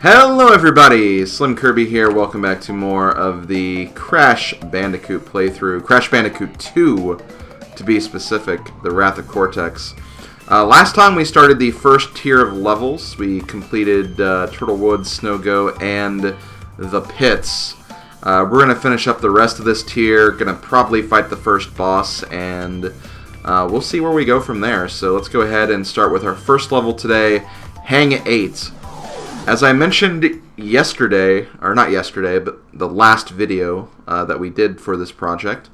Hello everybody, Slim Kirby here. Welcome back to more of the Crash Bandicoot playthrough. Crash Bandicoot 2, to be specific, the Wrath of Cortex. Last time we started the first tier of levels. We completed Turtle Woods, Snow Go, and the Pits. We're going to finish up the rest of this tier, going to probably fight the first boss, and we'll see where we go from there. So let's go ahead and start with our first level today, Hang 8. As I mentioned yesterday, or not yesterday, but the last video that we did for this project,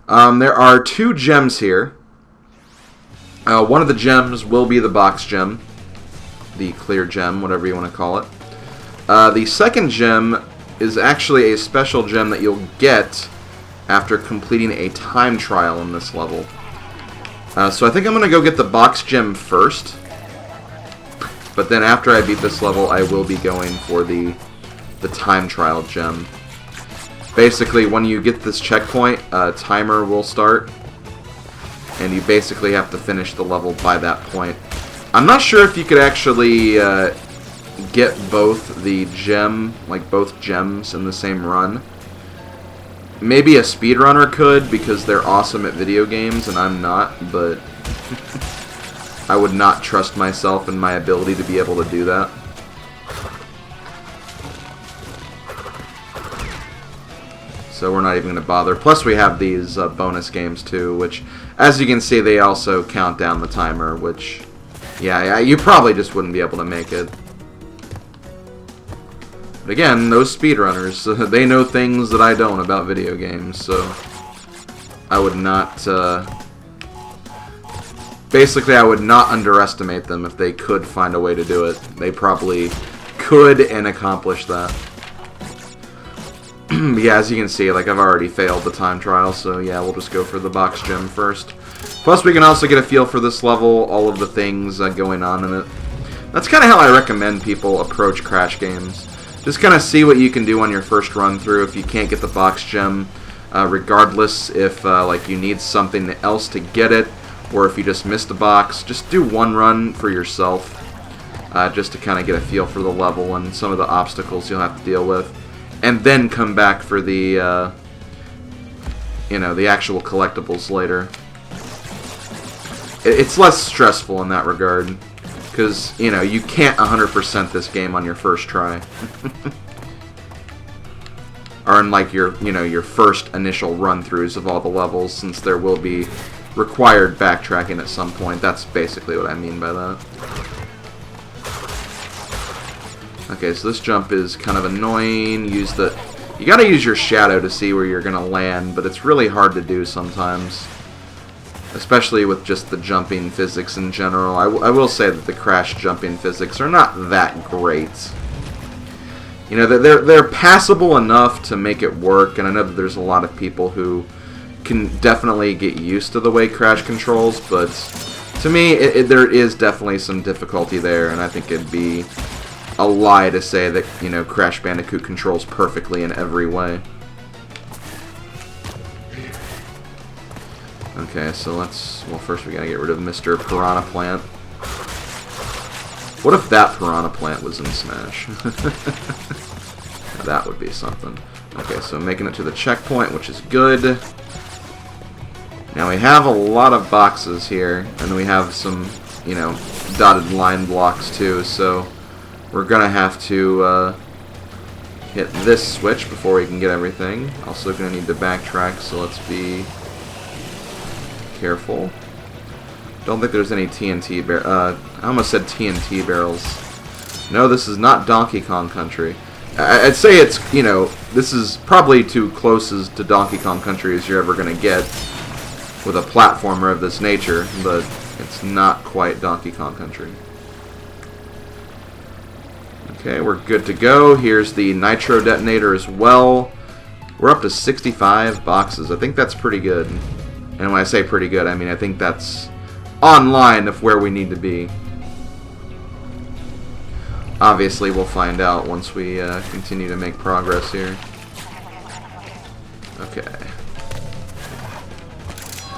there are two gems here. One of the gems will be the box gem, the clear gem, whatever you want to call it. The second gem is actually a special gem that you'll get after completing a time trial in this level. So I think I'm going to go get the box gem first. But then after I beat this level, I will be going for the time trial gem. Basically, when you get this checkpoint, a timer will start. And you basically have to finish the level by that point. I'm not sure if you could actually get both the gem, like both gems in the same run. Maybe a speedrunner could, because they're awesome at video games and I'm not, but I would not trust myself and my ability to be able to do that. So we're not even going to bother. Plus we have these bonus games too, which, as you can see, they also count down the timer, which, yeah, you probably just wouldn't be able to make it. But again, those speedrunners, they know things that I don't about video games, so I would not... Basically, I would not underestimate them if they could find a way to do it. They probably could and accomplish that. Yeah, as you can see, like, I've already failed the time trial, so yeah, we'll just go for the box gem first. Plus, we can also get a feel for this level, all of the things going on in it. That's kind of how I recommend people approach Crash games. Just kind of see what you can do on your first run through if you can't get the box gem, regardless if, like, you need something else to get it, or if you just missed a box. Just do one run for yourself, just to kind of get a feel for the level and some of the obstacles you'll have to deal with, and then come back for the, you know, the actual collectibles later. It's less stressful in that regard, because, you know, you can't 100% this game on your first try. Or in, like, your, you know, your first initial run-throughs of all the levels, since there will be required backtracking at some point. That's basically what I mean by that. Okay, so this jump is kind of annoying. You gotta use your shadow to see where you're gonna land, but it's really hard to do sometimes. Especially with just the jumping physics in general. I will say that the Crash jumping physics are not that great. You know, they're passable enough to make it work, and I know that there's a lot of people who can definitely get used to the way Crash controls, but to me, there is definitely some difficulty there, and I think it'd be a lie to say that, you know, Crash Bandicoot controls perfectly in every way. Okay, so well, first we gotta get rid of Mr. Piranha Plant. What if that Piranha Plant was in Smash? That would be something. Okay, so making it to the checkpoint, which is good. Now we have a lot of boxes here, and we have some, you know, dotted line blocks too, so we're gonna have to hit this switch before we can get everything. Also gonna need to backtrack, so let's be careful. Don't think there's any TNT I almost said TNT barrels. No, this is not Donkey Kong Country. I'd say it's, you know, this is probably too close to Donkey Kong Country as you're ever gonna get with a platformer of this nature, but it's not quite Donkey Kong Country. Okay, we're good to go. Here's the Nitro Detonator as well. We're up to 65 boxes. I think that's pretty good. And when I say pretty good, I mean I think that's on line of where we need to be. Obviously, we'll find out once we continue to make progress here. Okay.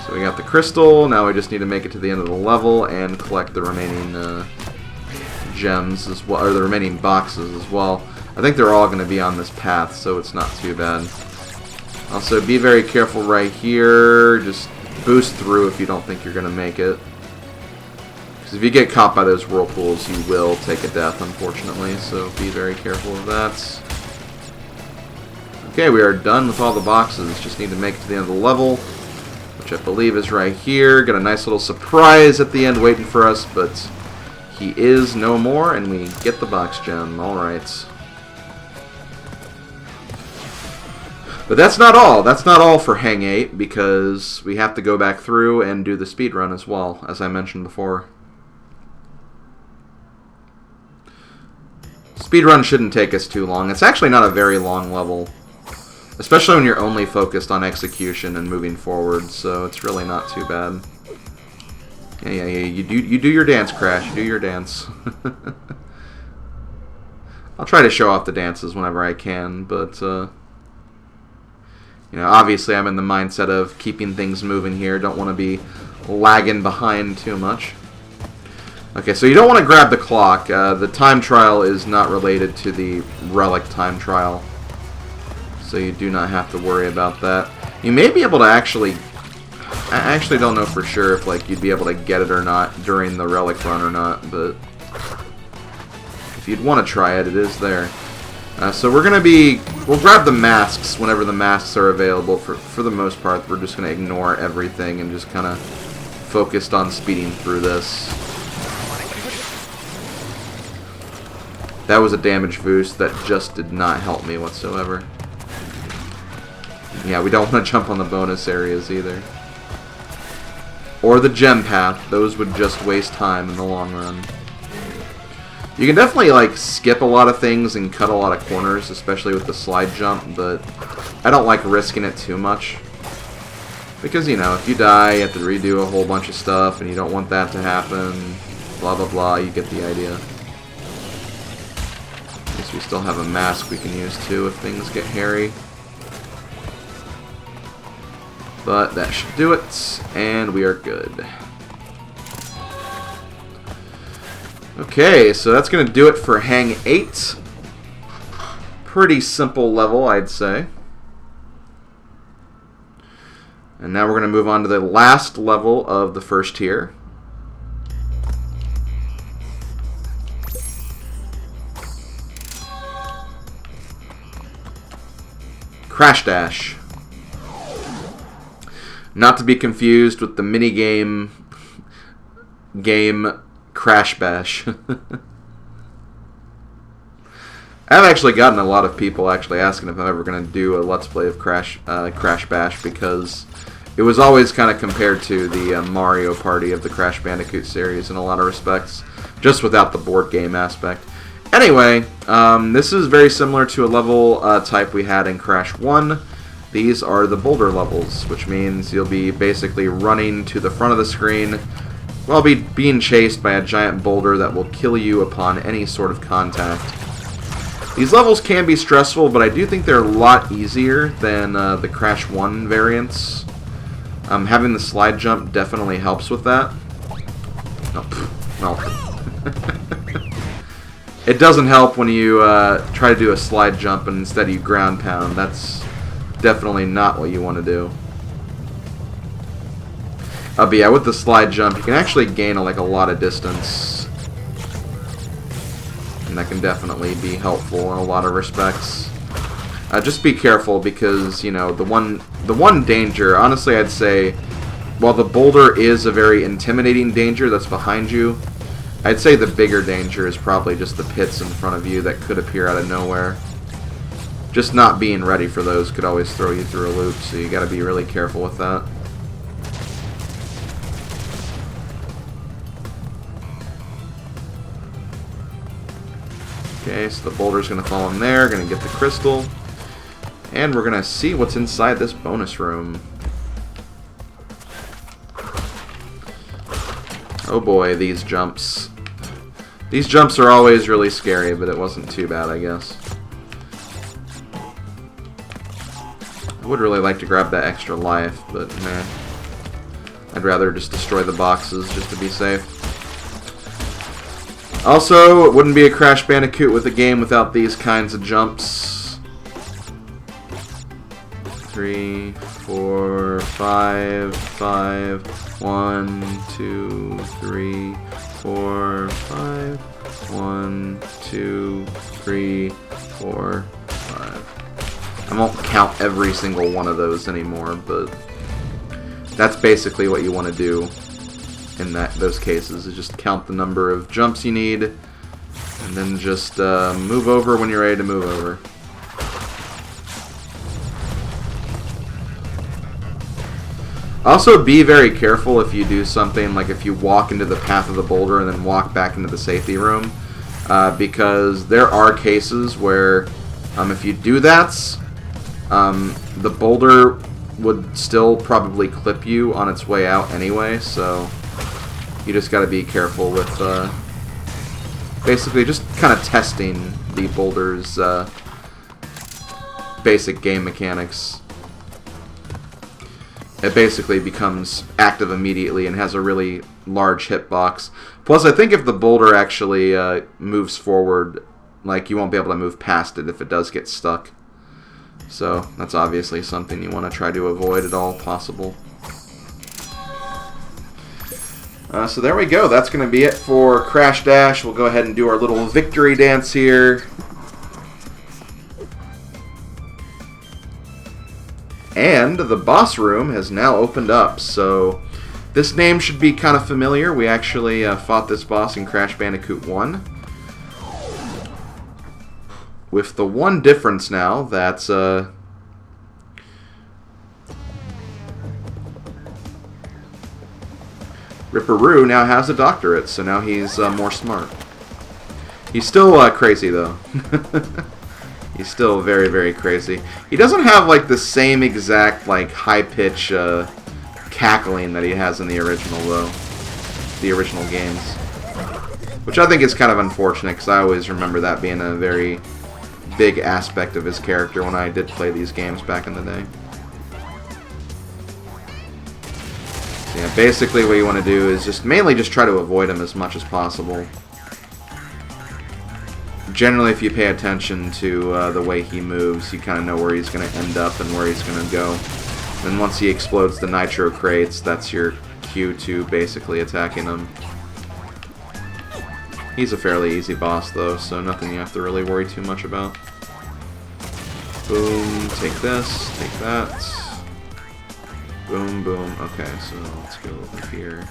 So we got the crystal. Now we just need to make it to the end of the level and collect the remaining gems as well, or the remaining boxes as well. I think they're all going to be on this path, so it's not too bad. Also, be very careful right here. Just boost through if you don't think you're going to make it. Because if you get caught by those whirlpools, you will take a death, unfortunately. So be very careful of that. Okay, we are done with all the boxes. Just need to make it to the end of the level, which I believe is right here. Got a nice little surprise at the end waiting for us, but he is no more, and we get the box gem. Alright. But that's not all. That's not all for Hang 8, because we have to go back through and do the speed run as well, as I mentioned before. Speed run shouldn't take us too long. It's actually not a very long level, especially when you're only focused on execution and moving forward, so it's really not too bad. Yeah, you do your dance, Crash. You do your dance. I'll try to show off the dances whenever I can, but you know, obviously I'm in the mindset of keeping things moving here. Don't want to be lagging behind too much. Okay, so you don't want to grab the clock. The time trial is not related to the relic time trial, so you do not have to worry about that. You may be able to actually... I actually don't know for sure if like you'd be able to get it or not during the relic run or not, but if you'd want to try it, it is there. So we're going to be... We'll grab the masks whenever the masks are available. For the most part, we're just going to ignore everything and just kind of focused on speeding through this. That was a damage boost that just did not help me whatsoever. Yeah, we don't want to jump on the bonus areas either. Or the gem path. Those would just waste time in the long run. You can definitely like skip a lot of things and cut a lot of corners, especially with the slide jump, but I don't like risking it too much. Because, you know, if you die, you have to redo a whole bunch of stuff, and you don't want that to happen. Blah, blah, blah. You get the idea. I guess we still have a mask we can use too if things get hairy. But that should do it, and we are good. Okay, so that's going to do it for Hang 8. Pretty simple level, I'd say. And now we're going to move on to the last level of the first tier. Crash Dash. Not to be confused with the minigame game Crash Bash. I've actually gotten a lot of people actually asking if I'm ever going to do a Let's Play of Crash Bash, because it was always kind of compared to the Mario Party of the Crash Bandicoot series in a lot of respects, just without the board game aspect. Anyway, this is very similar to a level type we had in Crash 1. These are the boulder levels, which means you'll be basically running to the front of the screen while being chased by a giant boulder that will kill you upon any sort of contact. These levels can be stressful, but I do think they're a lot easier than the Crash 1 variants. Having the slide jump definitely helps with that. It doesn't help when you try to do a slide jump and instead you ground pound. That's definitely not what you want to do. But yeah, with the slide jump, you can actually gain like a lot of distance, and that can definitely be helpful in a lot of respects. Just be careful because, you know, the one danger, honestly, I'd say, while the boulder is a very intimidating danger that's behind you, I'd say the bigger danger is probably just the pits in front of you that could appear out of nowhere. Just not being ready for those could always throw you through a loop, so you gotta be really careful with that. Okay, so the boulder's gonna fall in there, gonna get the crystal, and we're gonna see what's inside this bonus room. Oh boy, these jumps. These jumps are always really scary, but it wasn't too bad, I guess. I would really like to grab that extra life, but nah. I'd rather just destroy the boxes just to be safe. Also, it wouldn't be a Crash Bandicoot with a game without these kinds of jumps. 3, 4, 5, 5, 1, 2, 3, 4, 5, 1, 2, 3, 4, 5. I won't count every single one of those anymore, but that's basically what you want to do in those cases, is just count the number of jumps you need, and then just move over when you're ready to move over. Also, be very careful if you do something like if you walk into the path of the boulder and then walk back into the safety room, because there are cases where if you do that, the boulder would still probably clip you on its way out anyway, so you just gotta be careful with basically just kind of testing the boulder's basic game mechanics. It basically becomes active immediately and has a really large hitbox. Plus, I think if the boulder actually moves forward, like, you won't be able to move past it if it does get stuck. So that's obviously something you want to try to avoid at all possible. So there we go. That's going to be it for Crash Dash. We'll go ahead and do our little victory dance here. And the boss room has now opened up. So this name should be kind of familiar. We actually fought this boss in Crash Bandicoot 1. With the one difference now that's Ripperoo now has a doctorate, so now he's more smart. He's still crazy, though. He's still very, very crazy. He doesn't have, like, the same exact, like, high-pitch cackling that he has in the original, though. The original games. Which I think is kind of unfortunate, because I always remember that being a very big aspect of his character when I did play these games back in the day. Yeah, basically what you want to do is just mainly just try to avoid him as much as possible. Generally, if you pay attention to the way he moves, you kind of know where he's going to end up and where he's going to go. And once he explodes the nitro crates, that's your cue to basically attacking him. He's a fairly easy boss, though, so nothing you have to really worry too much about. Boom, take this, take that. Boom, boom. Okay, so let's go over here.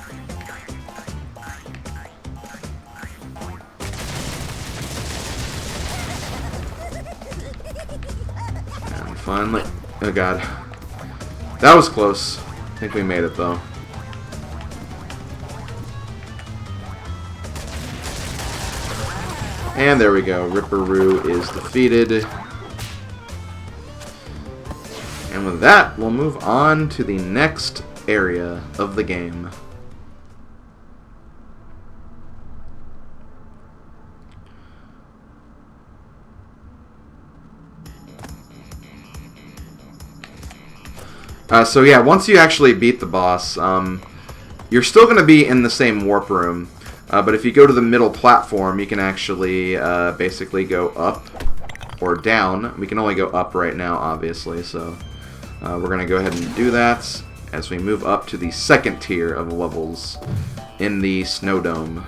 And finally... Oh god. That was close. I think we made it, though. And there we go. Ripperoo is defeated. And with that, we'll move on to the next area of the game. So yeah, once you actually beat the boss, you're still going to be in the same warp room. But if you go to the middle platform, you can actually basically go up or down. We can only go up right now, obviously, so... we're going to go ahead and do that as we move up to the second tier of levels in the Snow Dome.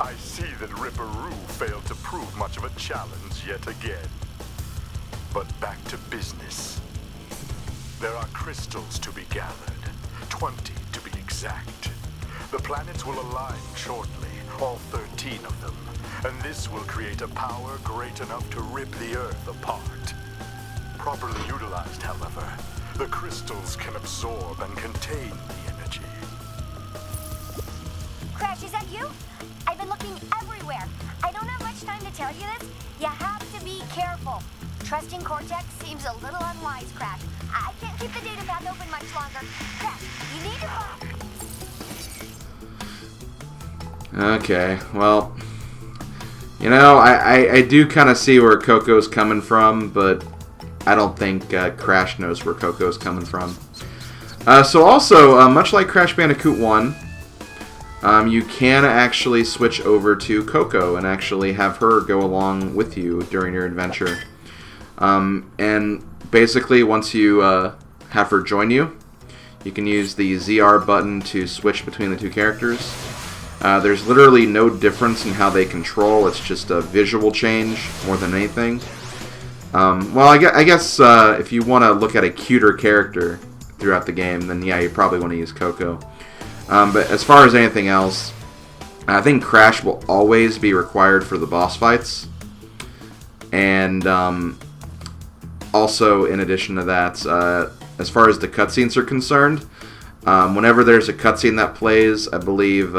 I see that Ripperoo failed to prove much of a challenge yet again. But back to business. There are crystals to be gathered, 20 to be exact. The planets will align shortly, all 13 of them, and this will create a power great enough to rip the Earth apart. Properly utilized, however, the crystals can absorb and contain the energy. Crash, is that you? I've been looking everywhere. I don't have much time to tell you this. You have to be careful. Trusting Cortex seems a little unwise, Crash. I can't keep the data path open much longer. Crash, you need to Okay, well, you know, I do kind of see where Coco's coming from, but I don't think Crash knows where Coco's coming from. So also, much like Crash Bandicoot 1, you can actually switch over to Coco and actually have her go along with you during your adventure. And basically, once you have her join you, you can use the ZR button to switch between the two characters. There's literally no difference in how they control. It's just a visual change more than anything. Well, I guess if you want to look at a cuter character throughout the game, then yeah, you probably want to use Coco. But as far as anything else, I think Crash will always be required for the boss fights. And also, in addition to that, as far as the cutscenes are concerned, whenever there's a cutscene that plays, I believe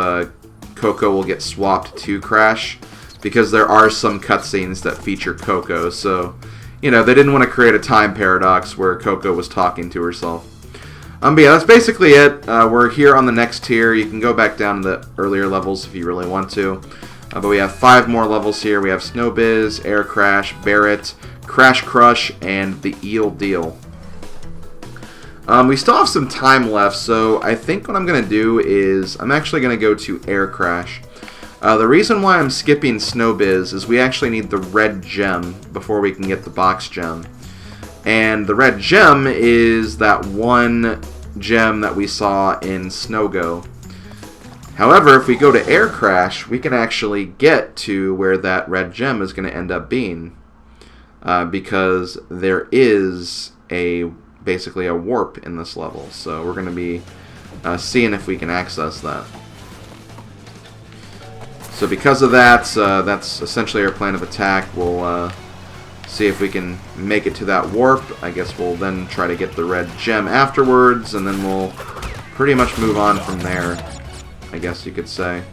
Coco will get swapped to Crash, because there are some cutscenes that feature Coco. So, you know, they didn't want to create a time paradox where Coco was talking to herself. But yeah, that's basically it. We're here on the next tier. You can go back down to the earlier levels if you really want to. But we have 5 more levels here. We have Snowbiz, Air Crash, Barret, Crash Crush, and the Eel Deal. We still have some time left, so I think what I'm going to do is I'm actually going to go to Air Crash. The reason why I'm skipping Snowbiz is we actually need the red gem before we can get the box gem. And the red gem is that one gem that we saw in Snowgo. However, if we go to Air Crash, we can actually get to where that red gem is going to end up being. Because there is basically a warp in this level. So we're going to be seeing if we can access that. So because of that, that's essentially our plan of attack. We'll see if we can make it to that warp. I guess we'll then try to get the red gem afterwards, and then we'll pretty much move on from there, I guess you could say.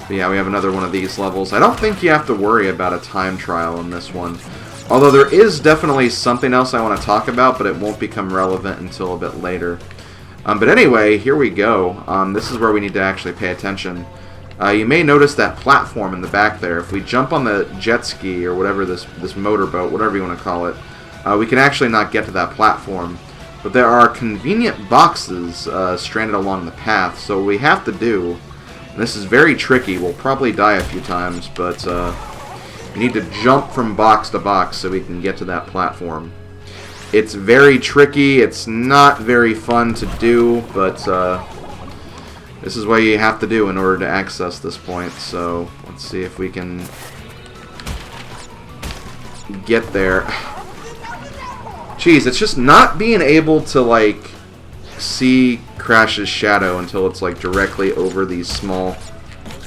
But yeah, we have another one of these levels. I don't think you have to worry about a time trial in this one. Although there is definitely something else I want to talk about, but it won't become relevant until a bit later. But anyway, here we go. This is where we need to actually pay attention. You may notice that platform in the back there. If we jump on the jet ski or whatever, this motorboat, whatever you want to call it, we can actually not get to that platform. But there are convenient boxes stranded along the path. So what we have to do, and this is very tricky, we'll probably die a few times, but we need to jump from box to box so we can get to that platform. It's very tricky, it's not very fun to do, but this is what you have to do in order to access this point. So let's see if we can get there. Jeez, it's just not being able to like see Crash's shadow until it's like directly over these small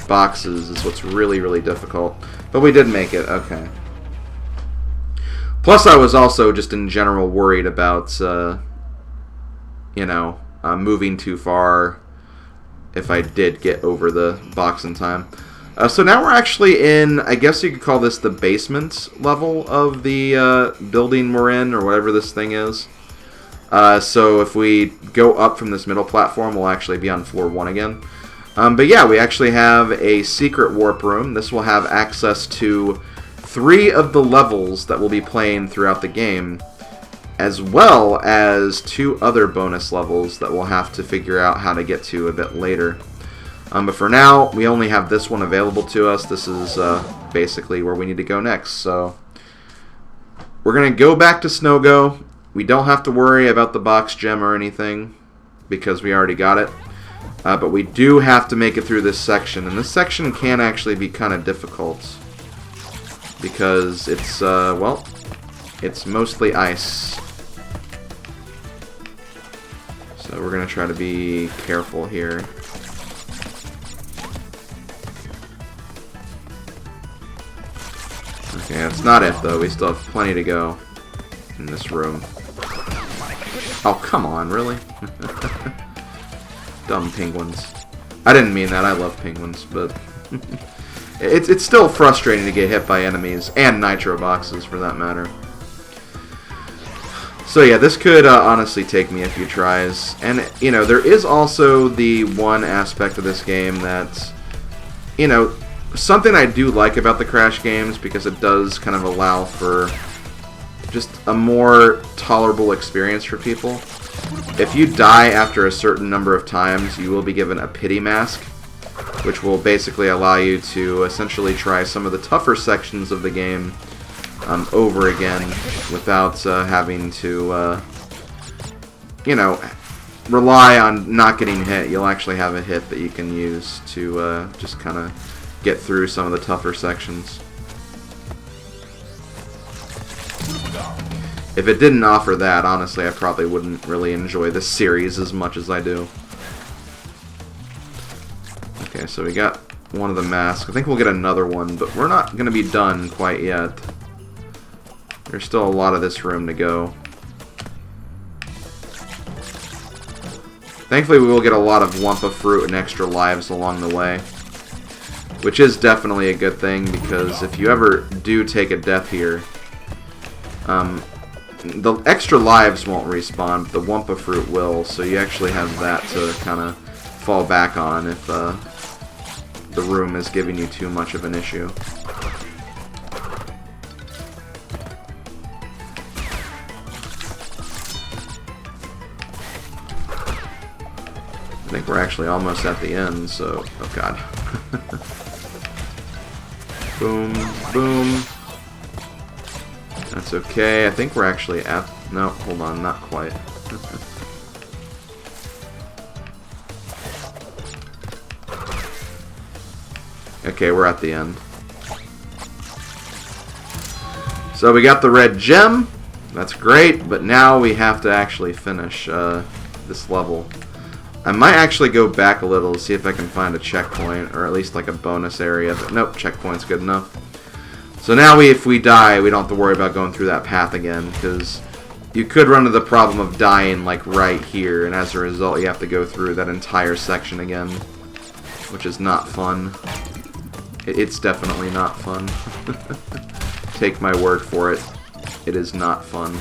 boxes is what's really, really difficult. But we did make it, okay. Plus, I was also just in general worried about, you know, moving too far if I did get over the box in time. So now we're actually in, I guess you could call this the basement level of the building we're in, or whatever this thing is. So if we go up from this middle platform, we'll actually be on floor 1 again. But yeah, we actually have a secret warp room. This will have access to 3 of the levels that we'll be playing throughout the game, as well as 2 other bonus levels that we'll have to figure out how to get to a bit later. But for now, we only have this one available to us. This is basically where we need to go next. So we're going to go back to Snowgo. We don't have to worry about the box gem or anything because we already got it. But we do have to make it through this section. And this section can actually be kind of difficult because it's, well, it's mostly ice. So we're going to try to be careful here. Okay, that's not it though. We still have plenty to go in this room. Oh, come on, really? Dumb penguins. I didn't mean that. I love penguins, but it's still frustrating to get hit by enemies, and nitro boxes for that matter. So yeah, this could honestly take me a few tries. And, you know, there is also the one aspect of this game that, you know, something I do like about the Crash games, because it does kind of allow for just a more tolerable experience for people. If you die after a certain number of times, you will be given a pity mask, which will basically allow you to essentially try some of the tougher sections of the game over again without having to, you know, rely on not getting hit. You'll actually have a hit that you can use to just kind of get through some of the tougher sections. If it didn't offer that, honestly, I probably wouldn't really enjoy this series as much as I do. Okay, so we got one of the masks. I think we'll get another one, but we're not going to be done quite yet. There's still a lot of this room to go. Thankfully, we will get a lot of Wumpa Fruit and extra lives along the way, which is definitely a good thing, because if you ever do take a death here, the extra lives won't respawn, but the Wumpa Fruit will, so you actually have that to kind of fall back on if the room is giving you too much of an issue. I think we're actually almost at the end, so... oh god. Boom, boom. That's okay. I think we're actually at... no, hold on, not quite. Okay, we're at the end. So we got the red gem. That's great, but now we have to actually finish this level. I might actually go back a little to see if I can find a checkpoint, or at least like a bonus area, but nope, checkpoint's good enough. So now if we die, we don't have to worry about going through that path again, because you could run into the problem of dying like right here, and as a result you have to go through that entire section again, which is not fun. It's definitely not fun. Take my word for it. It is not fun.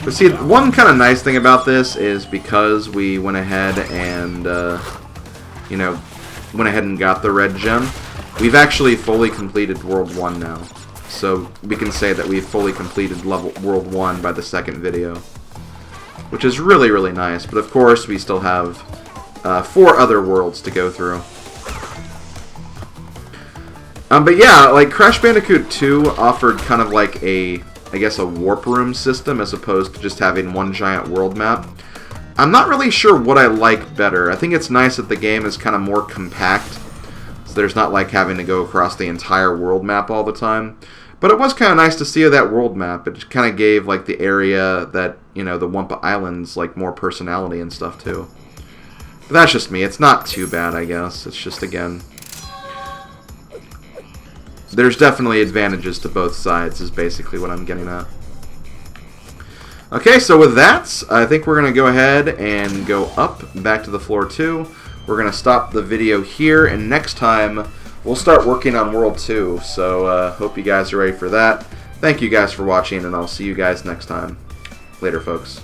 But see, one kind of nice thing about this is because we went ahead and, you know, went ahead and got the red gem, we've actually fully completed World 1 now. So we can say that we've fully completed World 1 by the second video, which is really, really nice. But of course, we still have 4 other worlds to go through. But yeah, like Crash Bandicoot 2 offered kind of like a, I guess, a warp room system as opposed to just having one giant world map. I'm not really sure what I like better. I think it's nice that the game is kind of more compact, so there's not like having to go across the entire world map all the time. But it was kind of nice to see that world map. It kind of gave like the area that, you know, the Wumpa Islands, like more personality and stuff too. But that's just me. It's not too bad, I guess. It's just, again, there's definitely advantages to both sides, is basically what I'm getting at. Okay, so with that, I think we're going to go ahead and go up back to the floor 2. We're going to stop the video here, and next time we'll start working on World 2. So hope you guys are ready for that. Thank you guys for watching, and I'll see you guys next time. Later, folks.